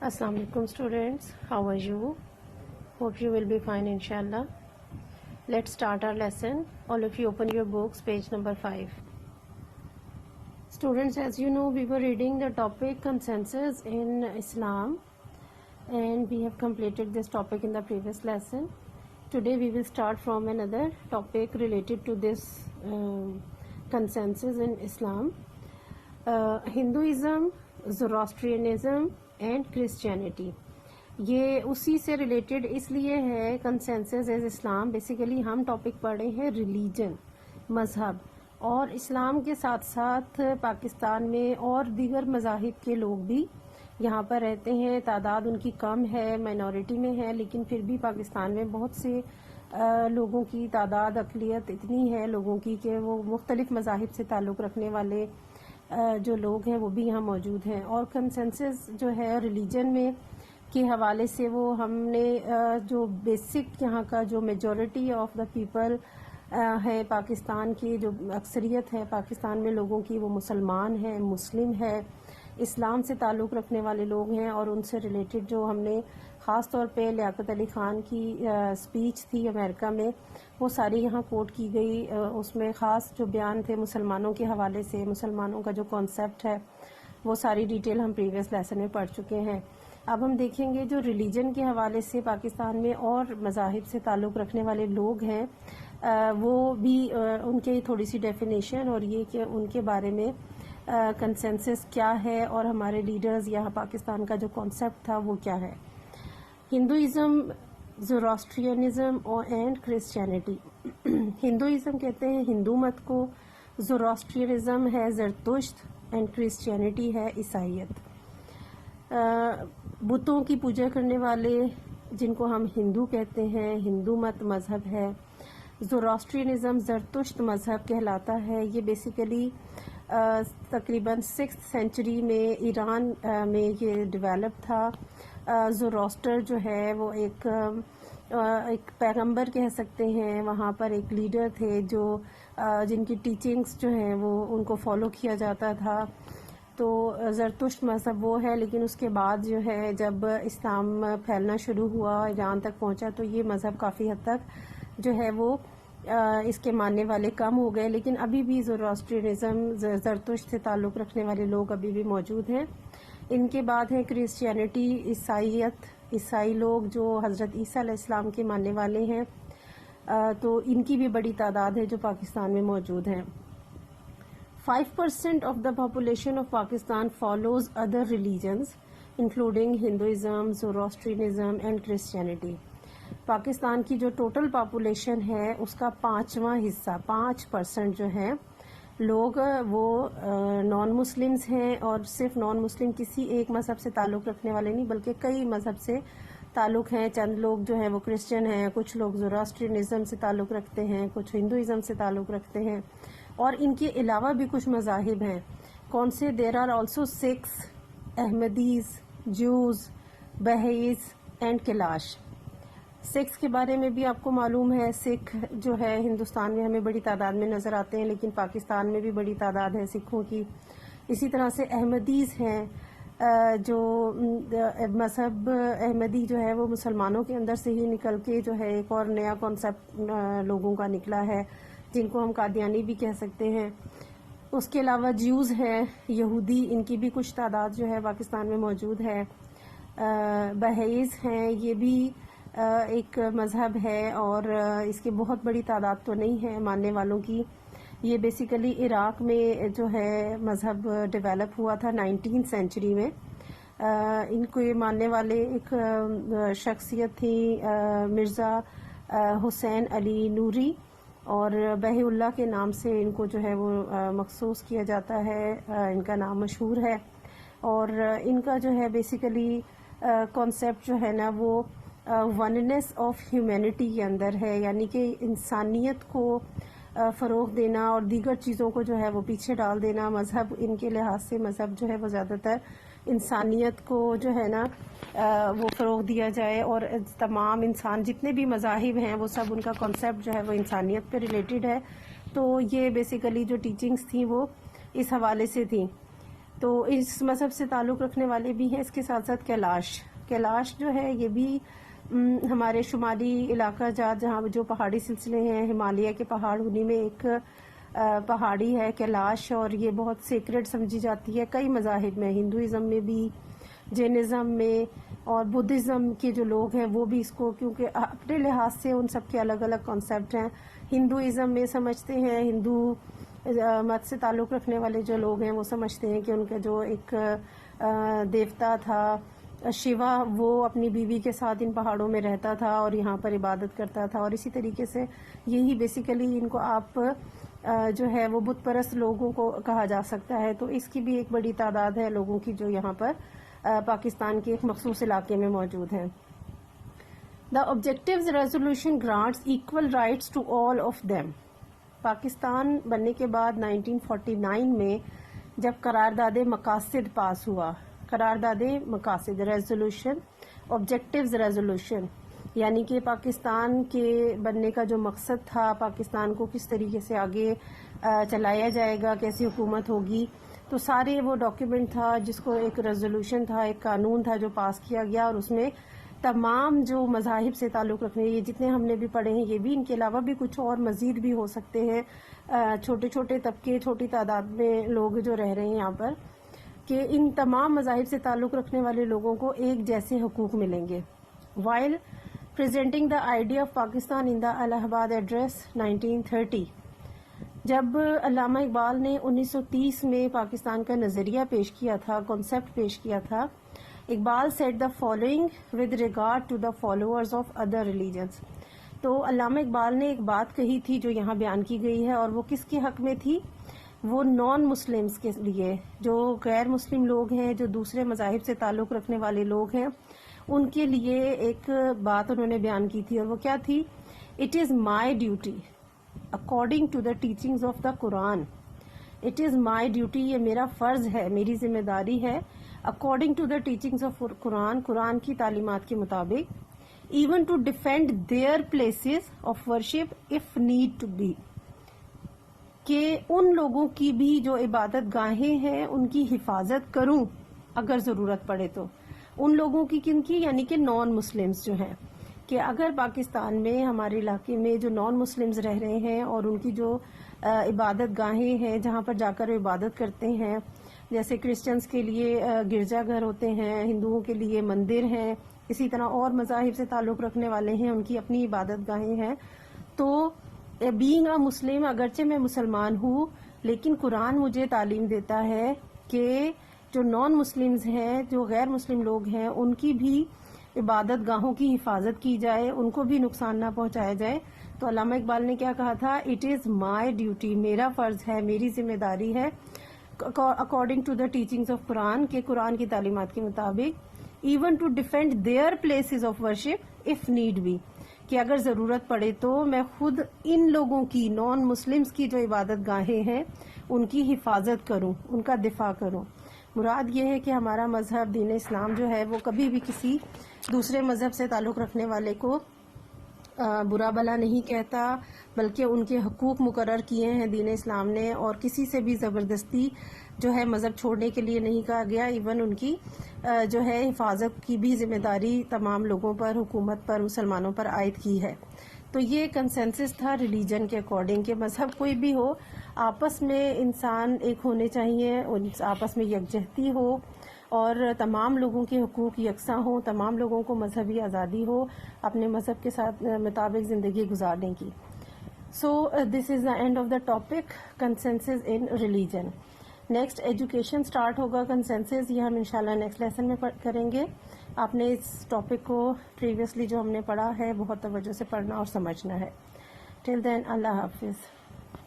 Assalamu alaikum students, how are you? Hope you will be fine inshallah. Let's start our lesson. All of you open your books, page number 5. Students, as you know, we were reading the topic consensus in Islam and we have completed this topic in the previous lesson. Today we will start from another topic related to this consensus in Islam. Hinduism, Zoroastrianism and Christianity. یہ اسی سے related اس لیے ہے consensus as اسلام. Basically ہم topic پڑھ رہے ہیں religion, مذہب، اور اسلام کے ساتھ ساتھ پاکستان میں اور دیگر مذاہب کے لوگ بھی یہاں پر رہتے ہیں. تعداد ان کی کم ہے، مائنورٹی میں ہے، لیکن پھر بھی پاکستان میں بہت سے لوگوں کی تعداد، اقلیت اتنی ہے لوگوں کی کہ وہ مختلف مذاہب سے تعلق رکھنے والے جو لوگ ہیں وہ بھی یہاں موجود ہیں. اور کنسنسس جو ہے ریلیجن میں کے حوالے سے وہ ہم نے جو بیسک یہاں کا جو میجورٹی آف دا پیپل ہے پاکستان کی، جو اکثریت ہے پاکستان میں لوگوں کی، وہ مسلمان ہیں، مسلم ہے، اسلام سے تعلق رکھنے والے لوگ ہیں. اور ان سے ریلیٹڈ جو ہم نے خاص طور پہ لیاقت علی خان کی اسپیچ تھی امریکہ میں، وہ ساری یہاں کوٹ کی گئی. اس میں خاص جو بیان تھے مسلمانوں کے حوالے سے، مسلمانوں کا جو کانسیپٹ ہے وہ ساری ڈیٹیل ہم پریویس لیسن میں پڑھ چکے ہیں. اب ہم دیکھیں گے جو ریلیجن کے حوالے سے پاکستان میں اور مذاہب سے تعلق رکھنے والے لوگ ہیں، وہ بھی ان کی تھوڑی سی ڈیفینیشن اور یہ کہ ان کے بارے میں کنسنسس کیا ہے اور ہمارے لیڈرز یہاں پاکستان کا جو کانسیپٹ تھا وہ کیا ہے. Hinduism, Zoroastrianism and Christianity. Hinduism کہتے ہیں ہندو مت کو، زوراسٹرینزم ہے زرتشت، اینڈ کرسچینٹی ہے عیسائیت. بتوں کی پوجا کرنے والے جن کو ہم ہندو کہتے ہیں، ہندو مت مذہب ہے. زوراسٹرینزم زرتشت مذہب کہلاتا ہے. یہ بیسیکلی تقریباً 6th سینچری میں ایران میں یہ ڈیولپ تھا. زوراسٹر جو ہے وہ ایک پیغمبر کہہ سکتے ہیں، وہاں پر ایک لیڈر تھے جو جن کی ٹیچنگز جو ہیں وہ ان کو فالو کیا جاتا تھا. تو زرتشت مذہب وہ ہے، لیکن اس کے بعد جو ہے جب اسلام پھیلنا شروع ہوا، ایران تک پہنچا، تو یہ مذہب کافی حد تک جو ہے وہ اس کے ماننے والے کم ہو گئے. لیکن ابھی بھی زوراسٹرینزم، زرتشت سے تعلق رکھنے والے لوگ ابھی بھی موجود ہیں. ان کے بعد ہے کرسچینٹی، عیسائیت، عیسائی لوگ جو حضرت عیسیٰ علیہ السلام کے ماننے والے ہیں. تو ان کی بھی بڑی تعداد ہے جو پاکستان میں موجود ہیں. 5% of the population of Pakistan follows other religions including Hinduism, Zoroastrianism and Christianity. Pakistan کی جو ٹوٹل پاپولیشن ہے اس کا 5واں حصہ، 5% جو ہے لوگ وہ نان مسلمز ہیں. اور صرف نان مسلم کسی ایک مذہب سے تعلق رکھنے والے نہیں، بلکہ کئی مذہب سے تعلق ہیں. چند لوگ جو ہیں وہ کرسچن ہیں، کچھ لوگ زوراسٹرینزم سے تعلق رکھتے ہیں، کچھ ہندوازم سے تعلق رکھتے ہیں، اور ان کے علاوہ بھی کچھ مذاہب ہیں. کون سے؟ There are also Sikhs, Ahmadis, Jews, Bahais and Kalash. Sikhs کے بارے میں بھی آپ کو معلوم ہے. سکھ جو ہے ہندوستان میں ہمیں بڑی تعداد میں نظر آتے ہیں، لیکن پاکستان میں بھی بڑی تعداد ہے سکھوں کی. اسی طرح سے احمدیز ہیں، جو مذہب احمدی جو ہے وہ مسلمانوں کے اندر سے ہی نکل کے جو ہے ایک اور نیا کانسیپٹ لوگوں کا نکلا ہے، جن کو ہم قادیانی بھی کہہ سکتے ہیں. اس کے علاوہ جیوز ہیں، یہودی، ان کی بھی کچھ تعداد جو ہے پاکستان میں موجود ہے. بہائیز ہیں، یہ بھی ایک مذہب ہے اور اس کی بہت بڑی تعداد تو نہیں ہے ماننے والوں کی. یہ بیسیکلی عراق میں جو ہے مذہب ڈیولپ ہوا تھا 19th سینچری میں. ان کو یہ ماننے والے ایک شخصیت تھی مرزا حسین علی نوری، اور بہی اللہ کے نام سے ان کو جو ہے وہ مخصوص کیا جاتا ہے، ان کا نام مشہور ہے. اور ان کا جو ہے بیسیکلی کانسیپٹ جو ہے نا وہ وننس آف ہیومینٹی کے اندر ہے، یعنی کہ انسانیت کو فروغ دینا اور دیگر چیزوں کو جو ہے وہ پیچھے ڈال دینا. مذہب ان کے لحاظ سے مذہب جو ہے وہ زیادہ تر انسانیت کو جو ہے نا وہ فروغ دیا جائے، اور تمام انسان جتنے بھی مذاہب ہیں وہ سب ان کا کانسیپٹ جو ہے وہ انسانیت پہ ریلیٹڈ ہے. تو یہ بیسیکلی جو ٹیچنگز تھیں وہ اس حوالے سے تھیں. تو اس مذہب سے تعلق رکھنے والے بھی ہیں. اس کے ساتھ ساتھ کیلاش جو ہے یہ بھی ہمارے شمالی علاقہ جات جہاں جو پہاڑی سلسلے ہیں ہمالیہ کے پہاڑ انہی میں ایک پہاڑی ہے کیلاش, اور یہ بہت سیکرڈ سمجھی جاتی ہے کئی مذاہب میں, ہندوازم میں بھی, جینزم میں, اور بدھزم کے جو لوگ ہیں وہ بھی اس کو, کیونکہ اپنے لحاظ سے ان سب کے الگ الگ کانسیپٹ ہیں. ہندوازم میں سمجھتے ہیں, ہندو مت سے تعلق رکھنے والے جو لوگ ہیں وہ سمجھتے ہیں کہ ان کا جو ایک دیوتا تھا شیوا, وہ اپنی بیوی کے ساتھ ان پہاڑوں میں رہتا تھا اور یہاں پر عبادت کرتا تھا, اور اسی طریقے سے یہی بیسیکلی ان کو آپ جو ہے وہ بت پرست لوگوں کو کہا جا سکتا ہے. تو اس کی بھی ایک بڑی تعداد ہے لوگوں کی جو یہاں پر پاکستان کے ایک مخصوص علاقے میں موجود ہیں. The objectives resolution grants equal rights to all of them. Pakistan بننے کے بعد 1949 میں جب قرارداد مقاصد پاس ہوا, قرارداد مقاصد ریزولوشن, آبجیکٹیوز ریزولوشن, یعنی کہ پاکستان کے بننے کا جو مقصد تھا, پاکستان کو کس طریقے سے آگے چلایا جائے گا, کیسی حکومت ہوگی, تو سارے وہ ڈاکیومنٹ تھا جس کو ایک ریزولوشن تھا, ایک قانون تھا جو پاس کیا گیا, اور اس میں تمام جو مذاہب سے تعلق رکھنے, یہ جتنے ہم نے بھی پڑھے ہیں یہ بھی, ان کے علاوہ بھی کچھ اور مزید بھی ہو سکتے ہیں, چھوٹے چھوٹے طبقے, چھوٹی تعداد میں لوگ جو رہ رہے ہیں یہاں پر, کہ ان تمام مذاہب سے تعلق رکھنے والے لوگوں کو ایک جیسے حقوق ملیں گے. While presenting the idea of Pakistan in the الہ آباد ایڈریس 1930, جب علامہ اقبال نے 1930 میں پاکستان کا نظریہ پیش کیا تھا, کانسیپٹ پیش کیا تھا, Iqbal said the following with regard to the followers of other religions. تو علامہ اقبال نے ایک بات کہی تھی جو یہاں بیان کی گئی ہے, اور وہ کس کے حق میں تھی؟ وہ نان مسلمز کے لیے, جو غیر مسلم لوگ ہیں, جو دوسرے مذاہب سے تعلق رکھنے والے لوگ ہیں, ان کے لیے ایک بات انہوں نے بیان کی تھی, اور وہ کیا تھی؟ It is my duty according to the teachings of the Quran. It is my duty, یہ میرا فرض ہے, میری ذمہ داری ہے, according to the teachings of Quran, قرآن کی تعلیمات کے مطابق, even to defend their places of worship if need to be, کہ ان لوگوں کی بھی جو عبادت گاہیں ہیں ان کی حفاظت کروں اگر ضرورت پڑے تو. ان لوگوں کی کن کی؟ یعنی کہ نان مسلمز جو ہیں, کہ اگر پاکستان میں ہمارے علاقے میں جو نان مسلمز رہ رہے ہیں اور ان کی جو عبادت گاہیں ہیں جہاں پر جا کر عبادت کرتے ہیں, جیسے کرسچنز کے لیے گرجا گھر ہوتے ہیں, ہندوؤں کے لیے مندر ہیں, اسی طرح اور مذاہب سے تعلق رکھنے والے ہیں ان کی اپنی عبادت گاہیں ہیں, تو بینگ اے مسلم, اگرچہ میں مسلمان ہوں لیکن قرآن مجھے تعلیم دیتا ہے کہ جو نان مسلمز ہیں, جو غیر مسلم لوگ ہیں, ان کی بھی عبادت گاہوں کی حفاظت کی جائے, ان کو بھی نقصان نہ پہنچایا جائے. تو علامہ اقبال نے کیا کہا تھا؟ اٹ از مائی ڈیوٹی, میرا فرض ہے, میری ذمہ داری ہے, according to the teachings of Quran, کے قرآن کی تعلیمات کے مطابق, even to defend their places of worship if need be, کہ اگر ضرورت پڑے تو میں خود ان لوگوں کی, نان مسلمز کی جو عبادت گاہیں ہیں ان کی حفاظت کروں, ان کا دفاع کروں. مراد یہ ہے کہ ہمارا مذہب دین اسلام جو ہے وہ کبھی بھی کسی دوسرے مذہب سے تعلق رکھنے والے کو برا بلا نہیں کہتا, بلکہ ان کے حقوق مقرر کیے ہیں دین اسلام نے, اور کسی سے بھی زبردستی جو ہے مذہب چھوڑنے کے لیے نہیں کہا گیا. ایون ان کی جو ہے حفاظت کی بھی ذمہ داری تمام لوگوں پر, حکومت پر, مسلمانوں پر عائد کی ہے. تو یہ کنسنسس تھا ریلیجن کے اکارڈنگ, کہ مذہب کوئی بھی ہو آپس میں انسان ایک ہونے چاہیے, آپس میں یکجہتی ہو, اور تمام لوگوں کے حقوق یکساں ہوں, تمام لوگوں کو مذہبی آزادی ہو اپنے مذہب کے ساتھ مطابق زندگی گزارنے کی. So this is the end of the topic consensus in religion. Next education start ہوگا کنسنسس, یہ ہم انشاءاللہ نیکسٹ لیسن میں کریں گے. آپ نے اس ٹاپک کو پریویسلی جو ہم نے پڑھا ہے بہت توجہ سے پڑھنا اور سمجھنا ہے. ٹل دین اللہ حافظ.